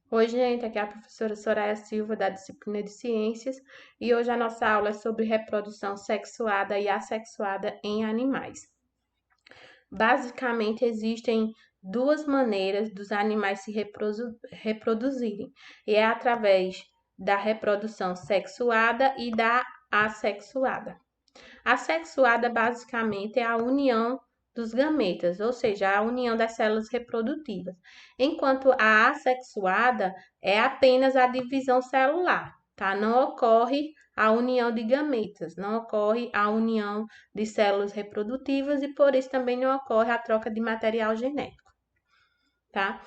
Oi, gente, aqui é a professora Soraya Silva, da disciplina de Ciências, e hoje a nossa aula é sobre reprodução sexuada e assexuada em animais. Basicamente, existem duas maneiras dos animais se reproduzirem, e é através da reprodução sexuada e da assexuada. A sexuada basicamente é a união dos gametas, ou seja, a união das células reprodutivas, enquanto a assexuada é apenas a divisão celular, tá? Não ocorre a união de gametas, não ocorre a união de células reprodutivas e por isso também não ocorre a troca de material genético, tá?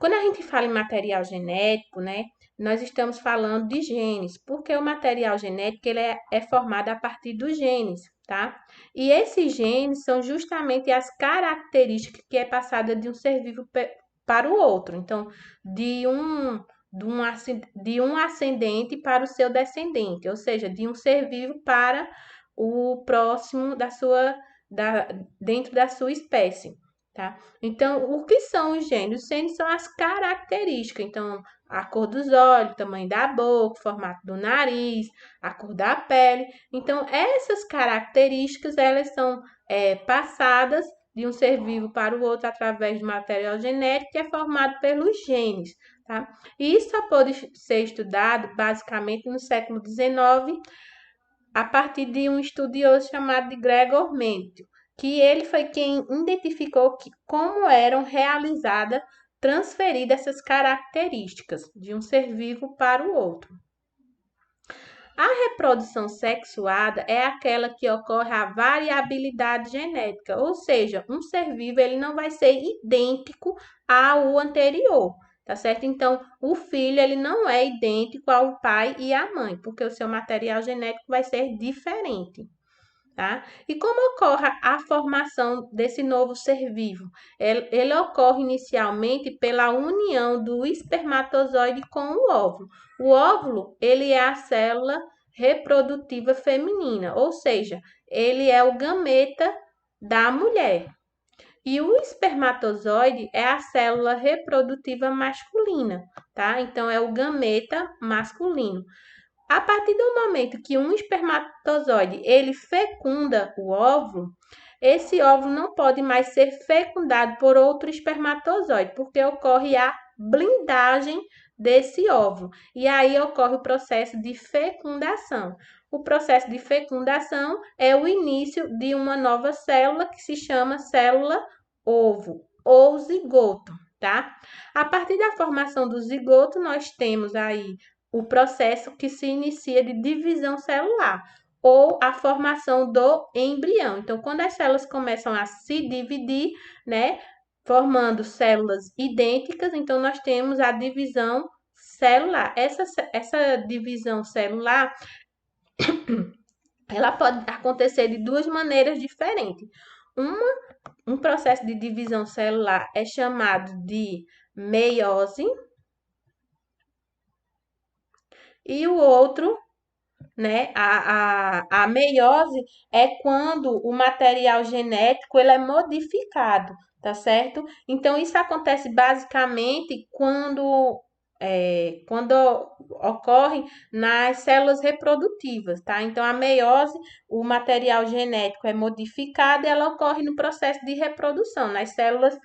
Quando a gente fala em material genético, né, nós estamos falando de genes, porque o material genético ele é formado a partir dos genes, tá? E esses genes são justamente as características que é passada de um ser vivo para o outro. Então, de um, de um ascendente para o seu descendente, ou seja, de um ser vivo para o próximo dentro da sua espécie, tá? Então, o que são os genes? Os genes são as características. Então, a cor dos olhos, o tamanho da boca, o formato do nariz, a cor da pele. Então, essas características, elas são passadas de um ser vivo para o outro através do material genético que é formado pelos genes, tá? E isso só pode ser estudado, basicamente, no século XIX, a partir de um estudioso chamado de Gregor Mendel, que ele foi quem identificou como eram realizadas, transferidas essas características de um ser vivo para o outro. A reprodução sexuada é aquela que ocorre a variabilidade genética, ou seja, um ser vivo ele não vai ser idêntico ao anterior, tá certo? Então, o filho ele não é idêntico ao pai e à mãe, porque o seu material genético vai ser diferente. Tá? E como ocorre a formação desse novo ser vivo? Ele ocorre inicialmente pela união do espermatozoide com o óvulo. O óvulo, ele é a célula reprodutiva feminina, ou seja, ele é o gameta da mulher. E o espermatozoide é a célula reprodutiva masculina, tá? Então é o gameta masculino. A partir do momento que um espermatozoide ele fecunda o óvulo, esse óvulo não pode mais ser fecundado por outro espermatozoide, porque ocorre a blindagem desse óvulo. E aí ocorre o processo de fecundação. O processo de fecundação é o início de uma nova célula que se chama célula ovo ou zigoto, tá? A partir da formação do zigoto, nós temos aí o processo que se inicia de divisão celular ou a formação do embrião. Então, quando as células começam a se dividir, né, formando células idênticas, então nós temos a divisão celular. Essa divisão celular, ela pode acontecer de duas maneiras diferentes. Um processo de divisão celular é chamado de meiose e o outro, né? A meiose é quando o material genético ele é modificado, tá certo? Então, isso acontece basicamente quando ocorre nas células reprodutivas, tá? Então, a meiose, o material genético é modificado e ela ocorre no processo de reprodução, nas células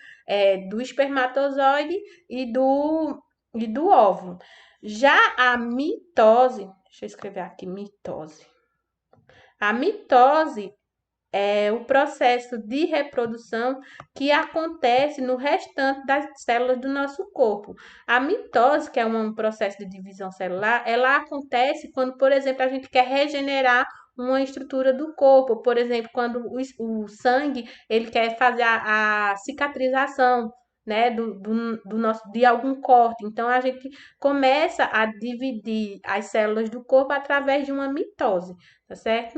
do espermatozoide e do óvulo. Já a mitose, deixa eu escrever aqui, mitose. A mitose é o processo de reprodução que acontece no restante das células do nosso corpo. A mitose, que é um processo de divisão celular, ela acontece quando, por exemplo, a gente quer regenerar uma estrutura do corpo, por exemplo, quando o sangue ele quer fazer a cicatrização, né, do nosso, de algum corte. Então, a gente começa a dividir as células do corpo através de uma mitose, tá certo?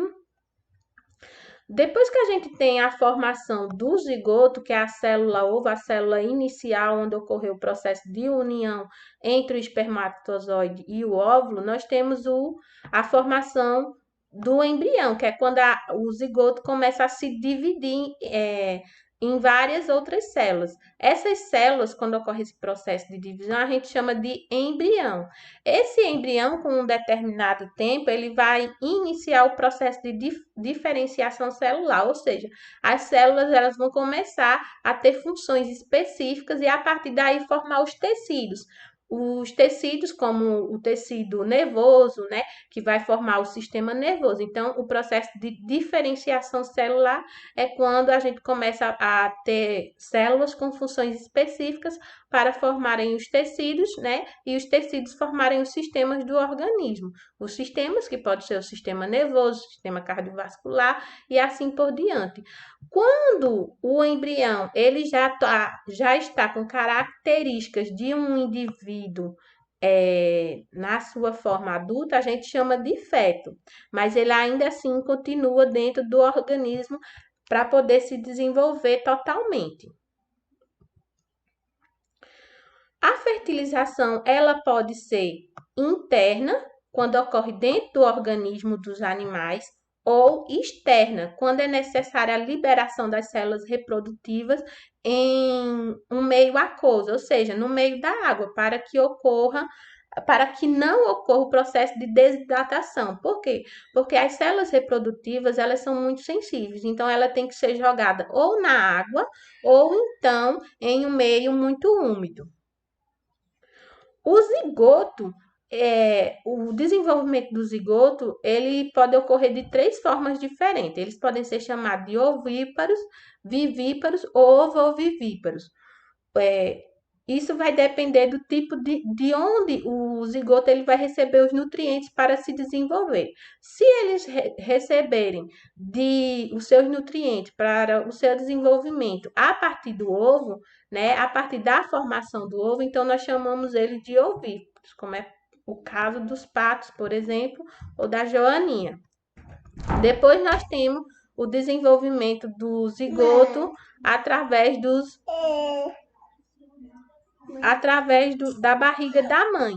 Depois que a gente tem a formação do zigoto, que é a célula ovo, a célula inicial, onde ocorreu o processo de união entre o espermatozoide e o óvulo, nós temos a formação do embrião, que é quando o zigoto começa a se dividir em várias outras células. Essas células, quando ocorre esse processo de divisão, a gente chama de embrião. Esse embrião, com um determinado tempo, ele vai iniciar o processo de diferenciação celular, ou seja, as células elas vão começar a ter funções específicas e a partir daí formar os tecidos. Os tecidos, como o tecido nervoso, né, que vai formar o sistema nervoso. Então, o processo de diferenciação celular é quando a gente começa a ter células com funções específicas para formarem os tecidos, né? E os tecidos formarem os sistemas do organismo. Os sistemas, que pode ser o sistema nervoso, o sistema cardiovascular e assim por diante. Quando o embrião ele já está com características de um indivíduo na sua forma adulta, a gente chama de feto, mas ele ainda assim continua dentro do organismo para poder se desenvolver totalmente. A fertilização ela pode ser interna, quando ocorre dentro do organismo dos animais, ou externa, quando é necessária a liberação das células reprodutivas em um meio aquoso, ou seja, no meio da água, para que não ocorra o processo de desidratação. Por quê? Porque as células reprodutivas, elas são muito sensíveis, então ela tem que ser jogada ou na água ou então em um meio muito úmido. O zigoto, o desenvolvimento do zigoto, ele pode ocorrer de três formas diferentes. Eles podem ser chamados de ovíparos, vivíparos ou ovovivíparos. Isso vai depender do tipo de onde o zigoto ele vai receber os nutrientes para se desenvolver. Se eles receberem os seus nutrientes para o seu desenvolvimento a partir do ovo, né, a partir da formação do ovo, então nós chamamos ele de ovíparos, como é o caso dos patos, por exemplo, ou da joaninha. Depois nós temos o desenvolvimento do zigoto através da barriga da mãe.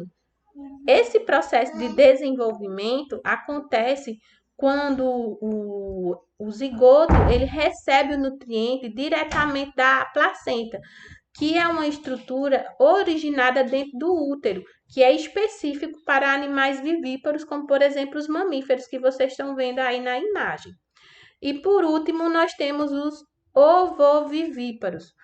Esse processo de desenvolvimento acontece quando o zigoto ele recebe o nutriente diretamente da placenta, que é uma estrutura originada dentro do útero, que é específico para animais vivíparos, como por exemplo os mamíferos que vocês estão vendo aí na imagem. E por último, nós temos os ovovivíparos.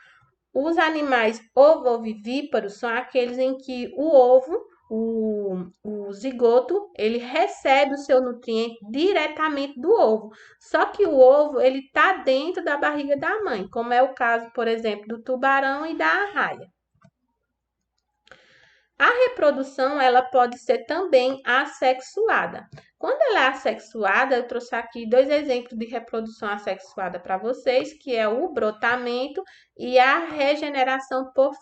Os animais ovovivíparos são aqueles em que o ovo, o zigoto, ele recebe o seu nutriente diretamente do ovo. Só que o ovo, ele está dentro da barriga da mãe, como é o caso, por exemplo, do tubarão e da arraia. A reprodução, ela pode ser também assexuada. Quando ela é assexuada, eu trouxe aqui dois exemplos de reprodução assexuada para vocês, que é o brotamento e a regeneração por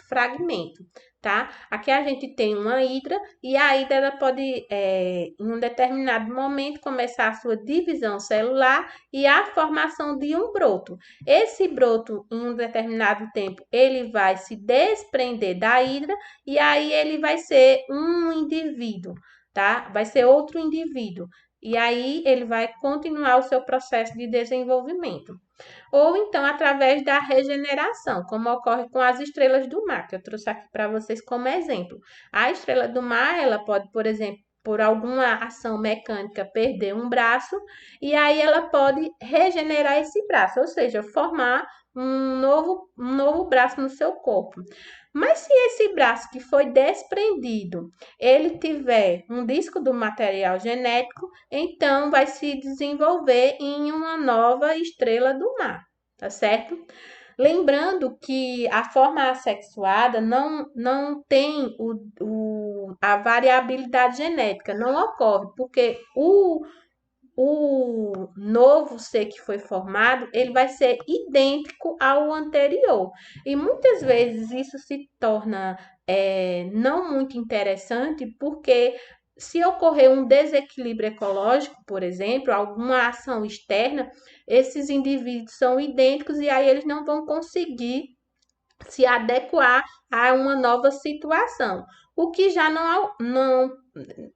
fragmento, tá? Aqui a gente tem uma hidra e a hidra ela pode, em um determinado momento, começar a sua divisão celular e a formação de um broto. Esse broto, em um determinado tempo, ele vai se desprender da hidra e aí ele vai ser um indivíduo, tá? Vai ser outro indivíduo. E aí ele vai continuar o seu processo de desenvolvimento. Ou então através da regeneração, como ocorre com as estrelas do mar, que eu trouxe aqui para vocês como exemplo. A estrela do mar, ela pode, por exemplo, por alguma ação mecânica, perder um braço, e aí ela pode regenerar esse braço, ou seja, formar um novo braço no seu corpo. Mas se esse braço que foi desprendido, ele tiver um disco do material genético, então vai se desenvolver em uma nova estrela do mar, tá certo? Lembrando que a forma assexuada não tem a variabilidade genética, não ocorre, porque o novo ser que foi formado, ele vai ser idêntico ao anterior. E muitas vezes isso se torna não muito interessante, porque se ocorrer um desequilíbrio ecológico, por exemplo, alguma ação externa, esses indivíduos são idênticos e aí eles não vão conseguir se adequar a uma nova situação. O que já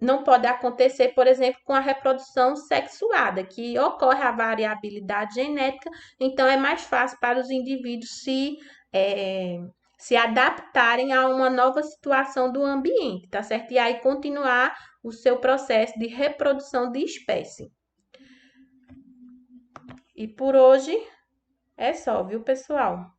não pode acontecer, por exemplo, com a reprodução sexuada, que ocorre a variabilidade genética, então é mais fácil para os indivíduos eh, se adaptarem a uma nova situação do ambiente, tá certo? E aí continuar o seu processo de reprodução de espécie. E por hoje é só, viu, pessoal?